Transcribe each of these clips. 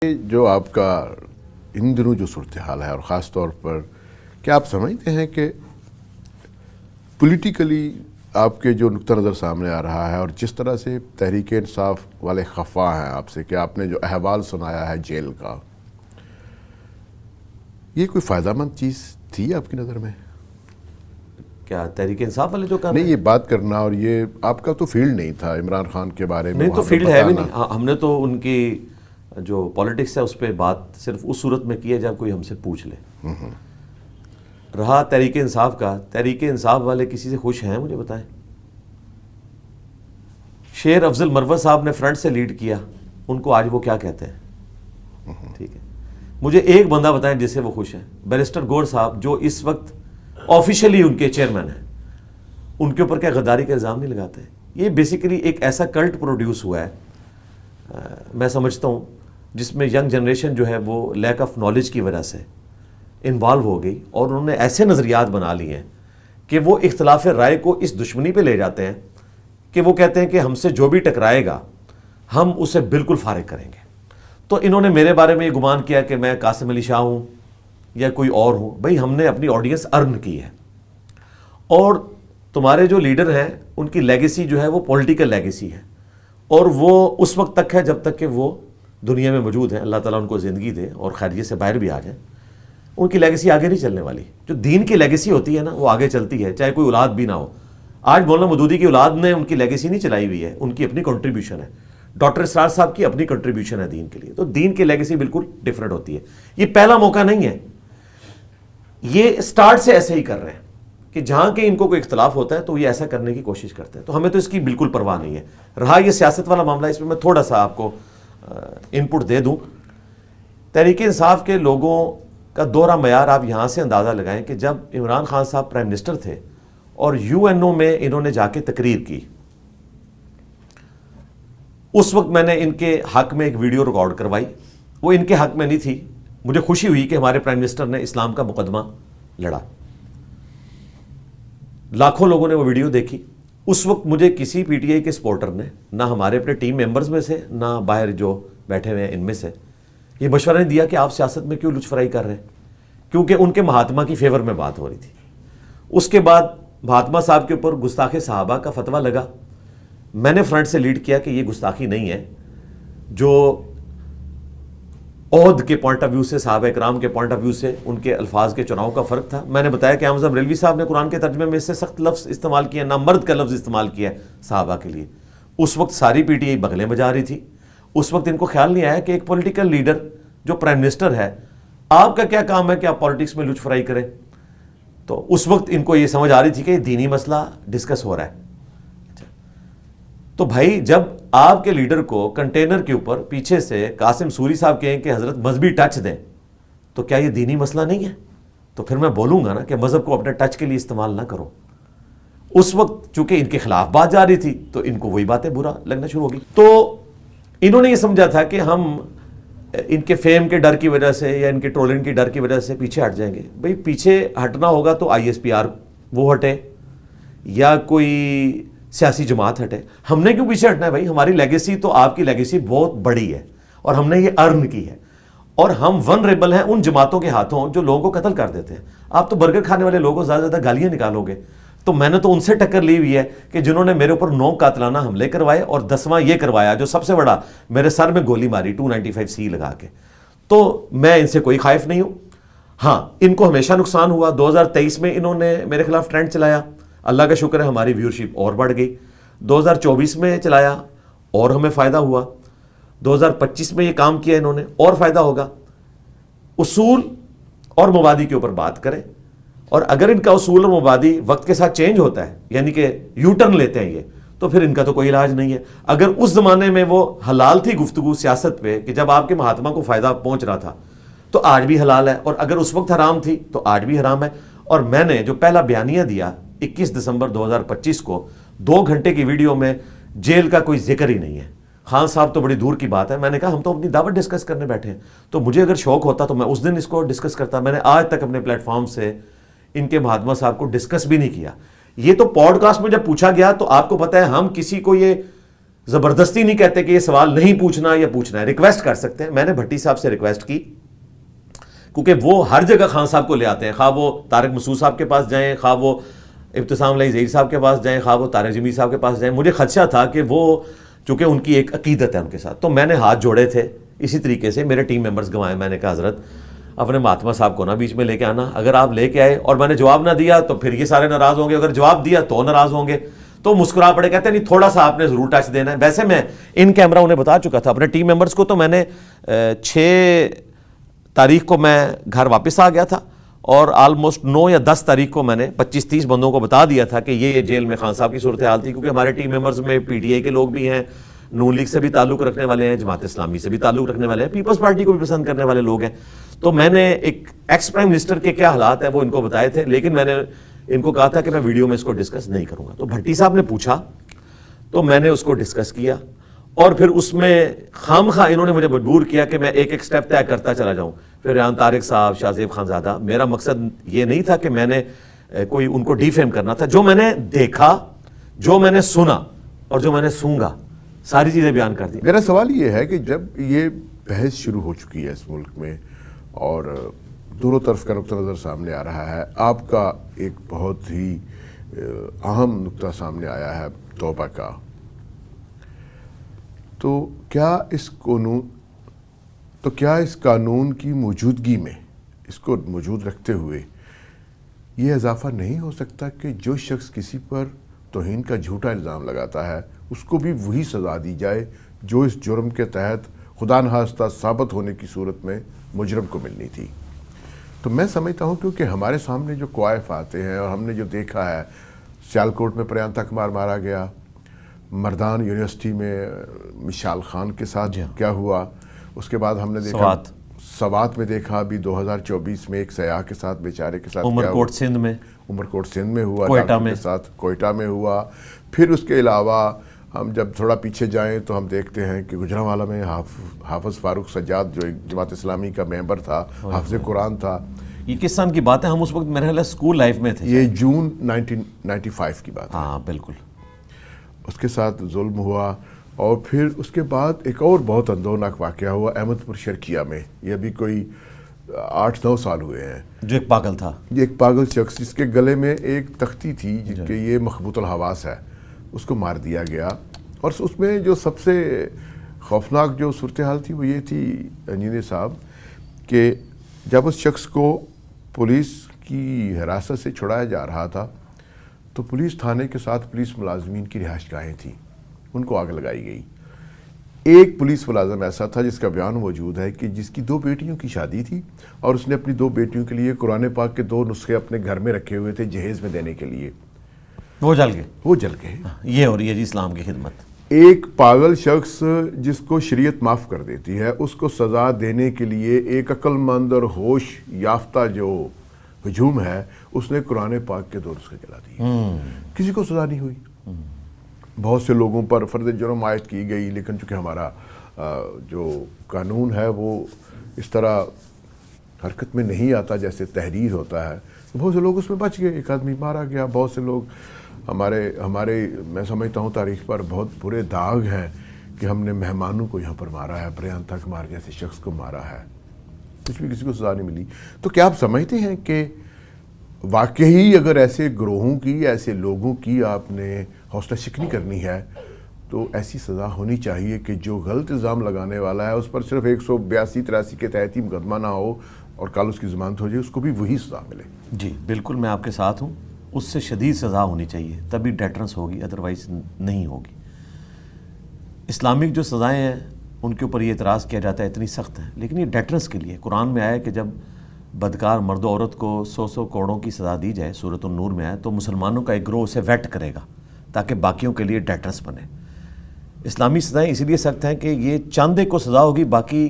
جو آپ کا ان دنوں جو صورتحال ہے اور خاص طور پر کیا آپ سمجھتے ہیں کہ پولیٹیکلی آپ کے جو نقطہ نظر سامنے آ رہا ہے اور جس طرح سے تحریک انصاف والے خفا ہیں آپ سے کہ آپ نے جو احوال سنایا ہے جیل کا، یہ کوئی فائدہ مند چیز تھی آپ کی نظر میں؟ کیا تحریک انصاف والے جو کر نہیں، یہ بات کرنا اور یہ آپ کا تو فیلڈ نہیں تھا عمران خان کے بارے میں، نہیں تو فیلڈ ہے بھی نہیں. ہم نے تو ان کی جو پالیٹکس ہے اس پہ بات صرف اس صورت میں کی ہے جب کوئی ہم سے پوچھ لے. رہا تحریک انصاف کا، تحریک انصاف والے کسی سے خوش ہیں؟ مجھے بتائیں. شیر افضل مروت صاحب نے فرنٹ سے لیڈ کیا، ان کو آج وہ کیا کہتے ہیں؟ ٹھیک ہے، مجھے ایک بندہ بتائیں جس سے وہ خوش ہیں. بیرسٹر گور صاحب جو اس وقت آفیشلی ان کے چیئرمین ہیں، ان کے اوپر کیا غداری کا الزام نہیں لگاتے؟ یہ بیسیکلی ایک ایسا کلٹ پروڈیوس ہوا ہے، میں سمجھتا ہوں جس میں ینگ جنریشن جو ہے وہ لیک آف نالج کی وجہ سے انوالو ہو گئی، اور انہوں نے ایسے نظریات بنا لیے ہیں کہ وہ اختلاف رائے کو اس دشمنی پہ لے جاتے ہیں کہ وہ کہتے ہیں کہ ہم سے جو بھی ٹکرائے گا ہم اسے بالکل فارغ کریں گے. تو انہوں نے میرے بارے میں یہ گمان کیا کہ میں قاسم علی شاہ ہوں یا کوئی اور ہوں. بھئی ہم نے اپنی آڈینس ارن کی ہے، اور تمہارے جو لیڈر ہیں ان کی لیگیسی جو ہے وہ پولیٹیکل لیگیسی ہے، اور وہ اس وقت تک ہے جب تک کہ وہ دنیا میں موجود ہیں. اللہ تعالیٰ ان کو زندگی دے اور خیریت سے باہر بھی آ جائیں. ان کی لیگیسی آگے نہیں چلنے والی. جو دین کی لیگیسی ہوتی ہے نا وہ آگے چلتی ہے، چاہے کوئی اولاد بھی نہ ہو. آج مولانا مودودی کی اولاد نے ان کی لیگیسی نہیں چلائی ہوئی ہے، ان کی اپنی کنٹریبیوشن ہے. ڈاکٹر اسرار صاحب کی اپنی کنٹریبیوشن ہے دین کے لیے. تو دین کی لیگیسی بالکل ڈیفرنٹ ہوتی ہے. یہ پہلا موقع نہیں ہے، یہ سٹارٹ سے ایسے ہی کر رہے ہیں کہ جہاں کہ ان کو کوئی اختلاف ہوتا ہے تو یہ ایسا کرنے کی کوشش کرتے ہیں. تو ہمیں تو اس کی بالکل پرواہ نہیں ہے. رہا یہ سیاست والا معاملہ، اس میں میں تھوڑا سا آپ کو انپٹ دے دوں. تحریک انصاف کے لوگوں کا دورہ معیار آپ یہاں سے اندازہ لگائیں کہ جب عمران خان صاحب پرائم منسٹر تھے اور UN میں انہوں نے جا کے تقریر کی، اس وقت میں نے ان کے حق میں ایک ویڈیو ریکارڈ کروائی. وہ ان کے حق میں نہیں تھی. مجھے خوشی ہوئی کہ ہمارے پرائم منسٹر نے اسلام کا مقدمہ لڑا. لاکھوں لوگوں نے وہ ویڈیو دیکھی. اس وقت مجھے کسی PTI کے سپورٹر نے، نہ ہمارے اپنے ٹیم ممبرز میں سے نہ باہر جو بیٹھے ہوئے ہیں ان میں سے، یہ مشورہ نہیں دیا کہ آپ سیاست میں کیوں لچ فرائی کر رہے ہیں، کیونکہ ان کے مہاتما کی فیور میں بات ہو رہی تھی. اس کے بعد مہاتما صاحب کے اوپر گستاخ صحابہ کا فتویٰ لگا. میں نے فرنٹ سے لیڈ کیا کہ یہ گستاخی نہیں ہے. جو عہد کے پوائنٹ آف ویو سے، صحابہ اکرام کے پوائنٹ آف ویو سے ان کے الفاظ کے چناؤ کا فرق تھا. میں نے بتایا کہ احمد ریلوی صاحب نے قرآن کے ترجمے میں اس سے سخت لفظ استعمال کیا، نامرد کا لفظ استعمال کیا ہے صحابہ کے لیے. اس وقت ساری PTI بغلیں بجا رہی تھی. اس وقت ان کو خیال نہیں آیا کہ ایک پولیٹیکل لیڈر جو پرائم منسٹر ہے، آپ کا کیا کام ہے کہ آپ پالیٹکس میں لچ فرائی کریں. تو اس وقت ان کو یہ سمجھ آ رہی تھی کہ یہ دینی مسئلہ ڈسکس ہو رہا ہے. تو بھائی جب آپ کے لیڈر کو کنٹینر کے اوپر پیچھے سے قاسم سوری صاحب کہیں کہ حضرت مذہبی ٹچ دیں، تو کیا یہ دینی مسئلہ نہیں ہے؟ تو پھر میں بولوں گا نا کہ مذہب کو اپنے ٹچ کے لیے استعمال نہ کرو. اس وقت چونکہ ان کے خلاف بات جا رہی تھی تو ان کو وہی باتیں برا لگنا شروع ہو گئی. تو انہوں نے یہ سمجھا تھا کہ ہم ان کے فیم کے ڈر کی وجہ سے یا ان کے ٹرولنگ کی ڈر کی وجہ سے پیچھے ہٹ جائیں گے. بھئی پیچھے ہٹنا ہوگا تو ISPR وہ ہٹے یا کوئی سیاسی جماعت ہٹے. ہم نے کیوں پیچھے ہٹنا ہے بھائی؟ ہماری لیگیسی تو آپ کی لیگیسی بہت بڑی ہے اور ہم نے یہ ارن کی ہے، اور ہم ونریبل ہیں ان جماعتوں کے ہاتھوں جو لوگوں کو قتل کر دیتے ہیں. آپ تو برگر کھانے والے لوگوں زیادہ زیادہ گالیاں نکالو گے. تو میں نے تو ان سے ٹکر لی ہوئی ہے کہ جنہوں نے میرے اوپر 9 قاتلانہ حملے کروائے، اور 10واں یہ کروایا جو سب سے بڑا، میرے سر میں گولی ماری 295C لگا کے. تو میں ان سے کوئی خائف نہیں ہوں. ہاں، ان کو ہمیشہ نقصان ہوا. 2023 میں انہوں نے میرے خلاف ٹرینڈ چلایا، اللہ کا شکر ہے ہماری ویورشپ اور بڑھ گئی. 2024 میں چلایا اور ہمیں فائدہ ہوا. 2025 میں یہ کام کیا انہوں نے اور فائدہ ہوگا. اصول اور مبادی کے اوپر بات کریں، اور اگر ان کا اصول اور مبادی وقت کے ساتھ چینج ہوتا ہے، یعنی کہ یو ٹرن لیتے ہیں یہ، تو پھر ان کا تو کوئی علاج نہیں ہے. اگر اس زمانے میں وہ حلال تھی گفتگو سیاست پہ کہ جب آپ کے مہاتما کو فائدہ پہنچ رہا تھا، تو آج بھی حلال ہے. اور اگر اس وقت حرام تھی تو آج بھی حرام ہے. اور میں نے جو پہلا بیانیہ دیا 21 دسمبر 2025 کو 2 گھنٹے کی ویڈیو میں، جیل کا کوئی ذکر ہی نہیں ہے. خان صاحب تو بڑی دور کی بات ہے. میں نے کہا ہم تو اپنی دعوت ڈسکس کرنے بیٹھے ہیں، تو مجھے اگر شوق ہوتا تو میں اس دن اس کو ڈسکس کرتا. میں نے آج تک اپنے پلیٹ فارم سے ان کے مہاتما صاحب کو ڈسکس بھی نہیں کیا. یہ تو پوڈ کاسٹ میں جب پوچھا گیا تو آپ کو پتہ ہے ہم کسی کو یہ زبردستی نہیں کہتے کہ یہ سوال نہیں پوچھنا یا پوچھنا ہے، ریکویسٹ کر سکتے ہیں. میں نے بھٹی صاحب سے ریکویسٹ کی کیونکہ وہ ہر جگہ خان صاحب کو لے آتے ہیں، خواہ وہ طارق مسعود صاحب کے پاس جائیں، خواہ وہ ابتسام علیہ ظہیر صاحب کے پاس جائیں، خواہ وہ طارق جمیل صاحب کے پاس جائیں. مجھے خدشہ تھا کہ وہ چونکہ ان کی ایک عقیدت ہے ان کے ساتھ، تو میں نے ہاتھ جوڑے تھے. اسی طریقے سے میرے ٹیم ممبرز گنوائے. میں نے کہا حضرت اپنے مہاتما صاحب کو نا بیچ میں لے کے آنا، اگر آپ لے کے آئے اور میں نے جواب نہ دیا تو پھر یہ سارے ناراض ہوں گے، اگر جواب دیا تو ناراض ہوں گے. تو مسکرا پڑے، کہتے ہیں نہیں تھوڑا سا آپ نے ضرور ٹچ دینا ہے. ویسے میں ان کیمرہ انہیں بتا چکا تھا اپنے ٹیم ممبرز کو. تو میں نے 6 تاریخ کو میں گھر واپس آ گیا تھا اور آلموسٹ 9 یا 10 تاریخ کو میں نے 25-30 بندوں کو بتا دیا تھا کہ یہ جیل میں خان صاحب کی صورتحال تھی. کیونکہ ہمارے ٹیم ممبرز میں پی ٹی آئی کے لوگ بھی ہیں، نون لیگ سے بھی تعلق رکھنے والے ہیں، جماعت اسلامی سے بھی تعلق رکھنے والے ہیں، پیپلز پارٹی کو بھی پسند کرنے والے لوگ ہیں. تو میں نے ایک ایکس پرائم منسٹر کے کیا حالات ہیں وہ ان کو بتائے تھے، لیکن میں نے ان کو کہا تھا کہ میں ویڈیو میں اس کو ڈسکس نہیں کروں گا. تو بھٹی صاحب نے پوچھا تو میں نے اس کو ڈسکس کیا اور پھر اس میں خامخواہ انہوں نے مجھے مجبور کیا کہ میں ایک ایک سٹیپ طے کرتا چلا جاؤں. پھر ریحان طارق صاحب، شاہ زیب خانزادہ، میرا مقصد یہ نہیں تھا کہ میں نے کوئی ان کو ڈیفیم کرنا تھا. جو میں نے دیکھا، جو میں نے سنا اور جو میں نے سونگا، ساری چیزیں بیان کر دی. میرا سوال یہ ہے کہ جب یہ بحث شروع ہو چکی ہے اس ملک میں اور دونوں طرف کا نقطہ نظر سامنے آ رہا ہے، آپ کا ایک بہت ہی اہم نقطہ سامنے آیا ہے توبہ کا، تو کیا اس قانون کی موجودگی میں، اس کو موجود رکھتے ہوئے یہ اضافہ نہیں ہو سکتا کہ جو شخص کسی پر توہین کا جھوٹا الزام لگاتا ہے اس کو بھی وہی سزا دی جائے جو اس جرم کے تحت خدا نخواستہ ثابت ہونے کی صورت میں مجرم کو ملنی تھی؟ تو میں سمجھتا ہوں کیونکہ ہمارے سامنے جو کوائف آتے ہیں اور ہم نے جو دیکھا ہے، سیالکوٹ میں پریانتا کمار مارا گیا، مردان یونیورسٹی میں مشال خان کے ساتھ کیا ہوا، اس کے بعد ہم نے دیکھا سوات میں دیکھا ابھی 2024 میں ایک سیاح کے ساتھ، بیچارے کے ساتھ عمرکوٹ سندھ میں ہوا، کوئٹہ میں ہوا. پھر اس کے علاوہ ہم جب تھوڑا پیچھے جائیں تو ہم دیکھتے ہیں کہ گجرانوالہ میں حافظ فاروق سجاد جو ایک جماعت اسلامی کا ممبر تھا، حافظ قرآن تھا. یہ کس سال کی بات ہے؟ ہم اس وقت میرے خیال ہے اسکول لائف میں تھے. یہ جون 1995 کی بات ہے. ہاں بالکل. اس کے ساتھ ظلم ہوا اور پھر اس کے بعد ایک اور بہت اندوناک واقعہ ہوا احمد پور شرکیہ میں. یہ ابھی کوئی 8-9 سال ہوئے ہیں. جو ایک پاگل تھا، یہ ایک پاگل شخص جس کے گلے میں ایک تختی تھی جس کے یہ مخبوط الحواس ہے، اس کو مار دیا گیا. اور اس میں جو سب سے خوفناک جو صورتحال تھی وہ یہ تھی انجینئر صاحب کہ جب اس شخص کو پولیس کی حراست سے چھڑایا جا رہا تھا تو پولیس تھانے کے ساتھ پولیس ملازمین کی رہائش گاہیں تھیں، ان کو آگ لگائی گئی. ایک پولیس ملازم ایسا تھا جس کا بیان موجود ہے کہ جس کی 2 بیٹیوں کی شادی تھی اور اس نے اپنی 2 بیٹیوں کے لیے قرآن پاک کے 2 نسخے اپنے گھر میں رکھے ہوئے تھے جہیز میں دینے کے لیے. وہ جل گئے. یہ ہو رہی ہے جی اسلام کی خدمت. ایک پاگل شخص جس کو شریعت معاف کر دیتی ہے اس کو سزا دینے کے لیے ایک عقل مند اور ہوش یافتہ جو ہجوم ہے اس نے قرآن پاک کے 2 نسخے جلا دیے. کسی کو سزا نہیں ہوئی. بہت سے لوگوں پر فرض جرم عائد کی گئی، لیکن چونکہ ہمارا جو قانون ہے وہ اس طرح حرکت میں نہیں آتا جیسے تحریر ہوتا ہے، بہت سے لوگ اس میں بچ گئے. ایک آدمی مارا گیا. بہت سے لوگ ہمارے میں سمجھتا ہوں تاریخ پر بہت برے داغ ہیں کہ ہم نے مہمانوں کو یہاں پر مارا ہے، پریانتا کمار جیسے شخص کو مارا ہے، کچھ بھی کسی کو سزا نہیں ملی. تو کیا آپ سمجھتے ہیں کہ واقعی اگر ایسے گروہوں کی، ایسے لوگوں کی آپ نے حوصلہ شکنی کرنی ہے تو ایسی سزا ہونی چاہیے کہ جو غلط الزام لگانے والا ہے اس پر صرف 182-83 کے تحت ہی مقدمہ نہ ہو اور کل اس کی ضمانت ہو جائے، اس کو بھی وہی سزا ملے؟ جی بالکل، میں آپ کے ساتھ ہوں. اس سے شدید سزا ہونی چاہیے، تبھی ڈیٹرنس ہوگی، ادروائز نہیں ہوگی. اسلامک جو سزائیں ہیں ان کے اوپر یہ اعتراض کیا جاتا ہے اتنی سخت ہیں، لیکن یہ ڈیٹرنس کے لیے. قرآن میں آیا کہ جب بدکار مرد و عورت کو 100 کوڑوں کی سزا دی جائے، سورۃ النور میں آیا، تو مسلمانوں کا ایک گروہ اسے ویٹ کرے گا تاکہ باقیوں کے لیے ڈیٹرنس بنے. اسلامی سزائیں اسی لیے سخت ہیں کہ یہ چاند ایک کو سزا ہوگی، باقی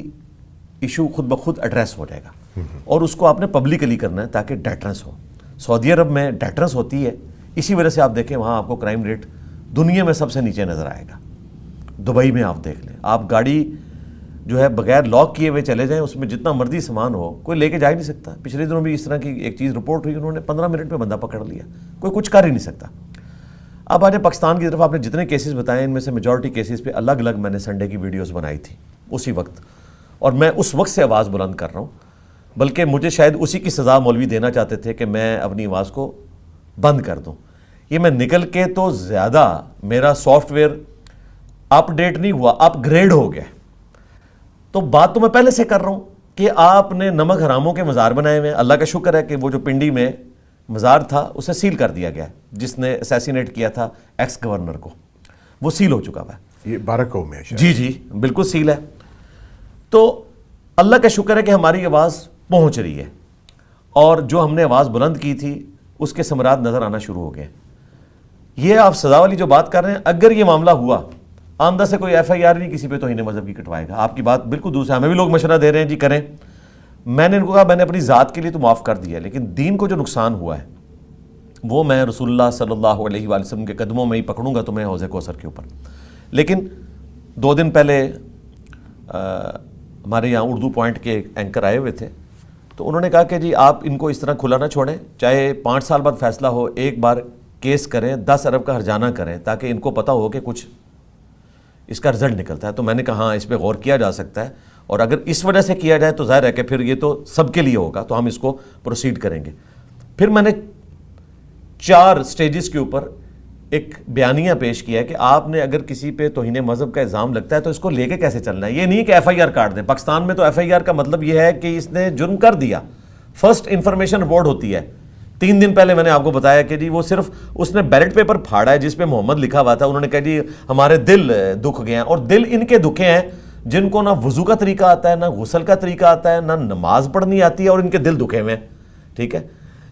ایشو خود بخود ایڈریس ہو جائے گا اور اس کو آپ نے پبلکلی کرنا ہے تاکہ ڈیٹرنس ہو. سعودی عرب میں ڈیٹرنس ہوتی ہے، اسی وجہ سے آپ دیکھیں وہاں آپ کو کرائم ریٹ دنیا میں سب سے نیچے نظر آئے گا. دبئی میں آپ دیکھ لیں، آپ گاڑی جو ہے بغیر لاک کیے ہوئے چلے جائیں، اس میں جتنا مرضی سامان ہو کوئی لے کے جا ہی نہیں سکتا. پچھلے دنوں بھی اس طرح کی ایک چیز رپورٹ ہوئی، انہوں نے 15 منٹ میں بندہ پکڑ لیا، کوئی کچھ کر ہی نہیں سکتا. اب آج پاکستان کی طرف آپ نے جتنے کیسز بتائے ان میں سے میجورٹی کیسز پہ الگ الگ میں نے سنڈے کی ویڈیوز بنائی تھی اسی وقت، اور میں اس وقت سے آواز بلند کر رہا ہوں، بلکہ مجھے شاید اسی کی سزا مولوی دینا چاہتے تھے کہ میں اپنی آواز کو بند کر دوں۔ یہ میں نکل کے تو زیادہ میرا سافٹ ویئر اپ ڈیٹ نہیں ہوا، اپ گریڈ ہو گیا۔ تو بات تو میں پہلے سے کر رہا ہوں کہ آپ نے نمک حراموں کے مزار بنائے ہوئے ہیں۔ اللہ کا شکر ہے کہ وہ جو پنڈی میں مزار تھا اسے سیل کر دیا گیا، جس نے اسیسینیٹ کیا تھا ایکس گورنر کو، وہ سیل ہو چکا ہوا ہے۔ یہ بارکو میں ہے جی جی بالکل سیل ہے۔ تو اللہ کا شکر ہے کہ ہماری آواز پہنچ رہی ہے، اور جو ہم نے آواز بلند کی تھی اس کے ثمرات نظر آنا شروع ہو گئے۔ یہ آپ سزا والی جو بات کر رہے ہیں، اگر یہ معاملہ ہوا آمدہ سے کوئی ایف آئی آر نہیں کسی پہ توہین مذہب کی کٹوائے گا، آپ کی بات بالکل دوسرا ہے۔ ہمیں بھی لوگ مشورہ دے رہے ہیں جی کریں، میں نے ان کو کہا میں نے اپنی ذات کے لیے تو معاف کر دیا، لیکن دین کو جو نقصان ہوا ہے وہ میں رسول اللہ صلی اللہ علیہ وآلہ وسلم کے قدموں میں ہی پکڑوں گا تمہیں حوض کوثر کے اوپر۔ لیکن 2 دن پہلے ہمارے یہاں اردو پوائنٹ کے اینکر آئے ہوئے تھے، تو انہوں نے کہا کہ جی آپ ان کو اس طرح کھلا نہ چھوڑیں، چاہے 5 سال بعد فیصلہ ہو، ایک بار کیس کریں، 10 ارب کا ہرجانہ کریں، تاکہ ان کو پتہ ہو کہ کچھ اس کا رزلٹ نکلتا ہے۔ تو میں نے کہا ہاں اس پہ غور کیا جا سکتا ہے، اور اگر اس وجہ سے کیا جائے تو ظاہر ہے کہ پھر یہ تو سب کے لیے ہوگا، تو ہم اس کو پروسیڈ کریں گے۔ پھر میں نے 4 سٹیجز کے اوپر ایک بیانیہ پیش کیا ہے کہ آپ نے اگر کسی پہ توہین مذہب کا الزام لگتا ہے تو اس کو لے کے کیسے چلنا ہے۔ یہ نہیں کہ ایف آئی آر کاٹ دیں، پاکستان میں تو ایف آئی آر کا مطلب یہ ہے کہ اس نے جرم کر دیا، فرسٹ انفارمیشن رپورٹ ہوتی ہے۔ 3 دن پہلے میں نے آپ کو بتایا کہ جی وہ صرف اس نے بیلٹ پیپر پھاڑا ہے جس پہ محمد لکھا ہوا تھا، انہوں نے کہا جی ہمارے دل دکھ گئے ہیں، اور دل ان کے دکھے ہیں جن کو نہ وضو کا طریقہ آتا ہے، نہ غسل کا طریقہ آتا ہے، نہ نماز پڑھنی آتی ہے، اور ان کے دل دکھے ہوئے ہیں۔ ٹھیک ہے،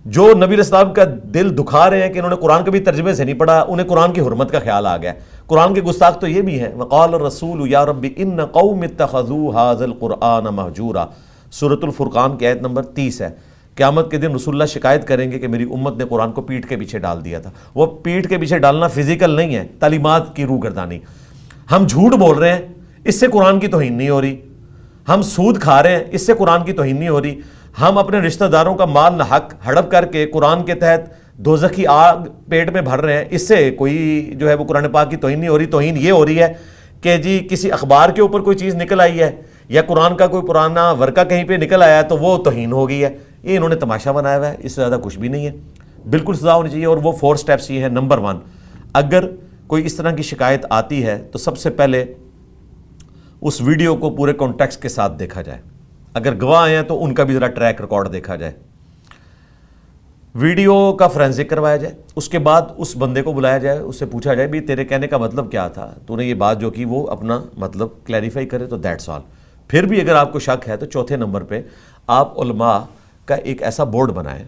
جو نبی علیہ السلام کا دل دکھا رہے ہیں کہ انہوں نے قرآن کبھی ترجمے سے نہیں پڑھا، انہیں قرآن کی حرمت کا خیال آ گیا۔ قرآن کے گستاخ تو یہ بھی ہیں، وقال الرسول یا رب ان قوم اتخذوا هذا القرآن مہجورا، سورۃ الفرقان کی آیت نمبر 30 ہے۔ قیامت کے دن رسول اللہ شکایت کریں گے کہ میری امت نے قرآن کو پیٹھ کے پیچھے ڈال دیا تھا۔ وہ پیٹھ کے پیچھے ڈالنا فزیکل نہیں ہے، تعلیمات کی روح گردانی۔ ہم جھوٹ بول رہے ہیں، اس سے قرآن کی توہین نہیں ہو رہی۔ ہم سود کھا رہے ہیں، اس سے قرآن کی توہین نہیں ہو رہی۔ ہم اپنے رشتہ داروں کا مال ناحق ہڑپ کر کے قرآن کے تحت دوزخی آگ پیٹ میں بھر رہے ہیں، اس سے کوئی جو ہے وہ قرآن پاک کی توہین نہیں ہو رہی۔ توہین یہ ہو رہی ہے کہ جی کسی اخبار کے اوپر کوئی چیز نکل آئی ہے، یا قرآن کا کوئی پرانا ورقہ کہیں پہ نکل آیا ہے تو وہ توہین ہو گئی ہے۔ یہ انہوں نے تماشا بنایا ہوا ہے، اس سے زیادہ کچھ بھی نہیں ہے۔ بالکل سزا ہونی چاہیے، اور وہ 4 سٹیپس یہ ہے۔ نمبر 1، اگر کوئی اس طرح کی شکایت آتی ہے تو سب سے پہلے اس ویڈیو کو پورے کانٹیکسٹ کے ساتھ دیکھا جائے، اگر گواہ آئے ہیں تو ان کا بھی ذرا ٹریک ریکارڈ دیکھا جائے، ویڈیو کا فرینزک کروایا جائے، اس کے بعد اس بندے کو بلایا جائے، اس سے پوچھا جائے بھی تیرے کہنے کا مطلب کیا تھا، تو نے یہ بات جو کی وہ اپنا مطلب کلیریفائی کرے، تو دیٹس آل۔ پھر بھی اگر آپ کو شک ہے تو چوتھے نمبر پہ آپ علماء کا ایک ایسا بورڈ بنائیں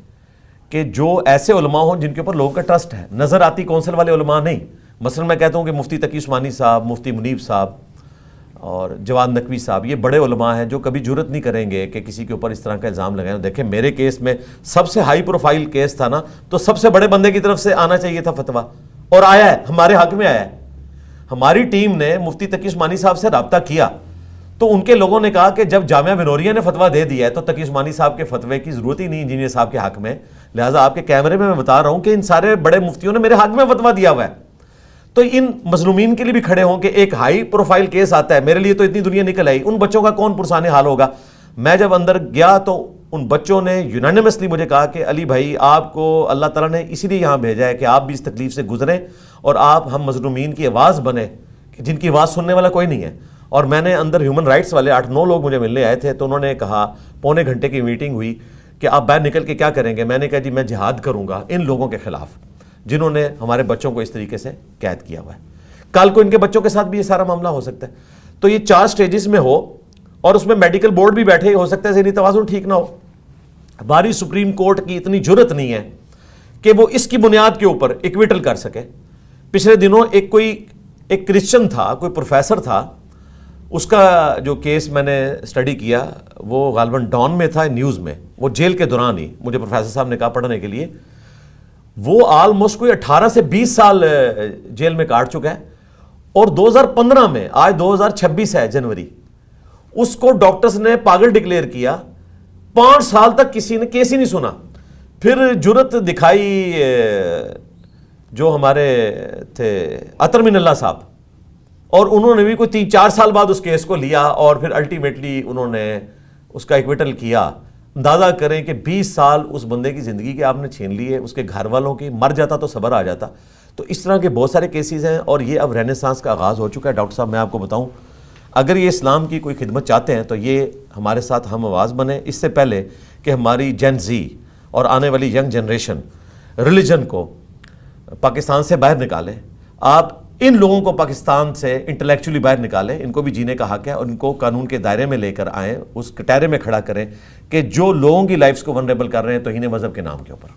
کہ جو ایسے علماء ہوں جن کے اوپر لوگوں کا ٹرسٹ ہے، نظر آتی کونسل والے علماء نہیں۔ مثلا میں کہتا ہوں کہ مفتی تقی عثمانی صاحب، مفتی منیب صاحب اور جواد نقوی صاحب، یہ بڑے علماء ہیں جو کبھی جرت نہیں کریں گے کہ کسی کے اوپر اس طرح کا الزام لگائیں۔ دیکھیں میرے کیس میں سب سے ہائی پروفائل کیس تھا نا، تو سب سے بڑے بندے کی طرف سے آنا چاہیے تھا فتویٰ، اور آیا ہے، ہمارے حق میں آیا ہے۔ ہماری ٹیم نے مفتی تقی عثمانی صاحب سے رابطہ کیا تو ان کے لوگوں نے کہا کہ جب جامعہ منوریہ نے فتویٰ دے دیا ہے تو تقی عثمانی صاحب کے فتوے کی ضرورت ہی نہیں انجینئر صاحب کے حق میں، لہٰذا آپ کے کیمرے میں بتا رہا ہوں کہ ان سارے بڑے مفتیوں نے میرے حق میں فتویٰ دیا ہوا ہے۔ تو ان مظلومین کے لیے بھی کھڑے ہوں کہ ایک ہائی پروفائل کیس آتا ہے، میرے لیے تو اتنی دنیا نکل آئی، ان بچوں کا کون پرسان حال ہوگا۔ میں جب اندر گیا تو ان بچوں نے یونانیمسلی مجھے کہا کہ علی بھائی آپ کو اللہ تعالیٰ نے اسی لیے یہاں بھیجا ہے کہ آپ بھی اس تکلیف سے گزریں اور آپ ہم مظلومین کی آواز بنیں، جن کی آواز سننے والا کوئی نہیں ہے۔ اور میں نے اندر ہیومن رائٹس والے 8-9 لوگ مجھے ملنے آئے تھے، تو انہوں نے کہا، پونے گھنٹے کی میٹنگ ہوئی کہ آپ باہر نکل کے کیا کریں گے۔ میں نے کہا جی میں جہاد کروں گا ان لوگوں کے خلاف جنہوں نے ہمارے بچوں کو اس طریقے سے قید کیا ہوا ہے۔ کل کو ان کے بچوں کے ساتھ بھی یہ سارا معاملہ ہو سکتا ہے۔ تو یہ 4 سٹیجز میں ہو، اور اس میں میڈیکل بورڈ بھی بیٹھے، ہو سکتا ہے ذہنی توازن ٹھیک نہ ہو۔ ہماری سپریم کورٹ کی اتنی جرت نہیں ہے کہ وہ اس کی بنیاد کے اوپر ایکویٹل کر سکے۔ پچھلے دنوں ایک کرسچن تھا، کوئی پروفیسر تھا، اس کا جو کیس میں نے اسٹڈی کیا وہ غالباً ڈان میں تھا، نیوز میں، وہ جیل کے دوران ہی مجھے پروفیسر صاحب نے کہا پڑھنے کے لیے، وہ آلموسٹ کوئی 18 سے 20 سال جیل میں کاٹ چکا ہے، اور 2015 میں، آج 2026 ہے جنوری، اس کو ڈاکٹرز نے پاگل ڈکلیئر کیا۔ 5 سال تک کسی نے کیس ہی نہیں سنا۔ پھر جرت دکھائی جو ہمارے تھے عطر من اللہ صاحب، اور انہوں نے بھی کوئی 3-4 سال بعد اس کیس کو لیا اور پھر الٹیمیٹلی انہوں نے اس کا ایکویٹل کیا. اندازہ کریں کہ 20 سال اس بندے کی زندگی کے آپ نے چھین لیے، اس کے گھر والوں کی، مر جاتا تو صبر آ جاتا. تو اس طرح کے بہت سارے کیسز ہیں، اور یہ اب رینیسانس کا آغاز ہو چکا ہے. ڈاکٹر صاحب میں آپ کو بتاؤں، اگر یہ اسلام کی کوئی خدمت چاہتے ہیں تو یہ ہمارے ساتھ ہم آواز بنے، اس سے پہلے کہ ہماری جین زی اور آنے والی ینگ جنریشن ریلیجن کو پاکستان سے باہر نکالے. آپ ان لوگوں کو پاکستان سے انٹلیکچولی باہر نکالیں، ان کو بھی جینے کا حق ہے، اور ان کو قانون کے دائرے میں لے کر آئیں، اس کٹہرے میں کھڑا کریں کہ جو لوگوں کی لائفز کو ونریبل کر رہے ہیں توہین مذہب کے نام کے اوپر.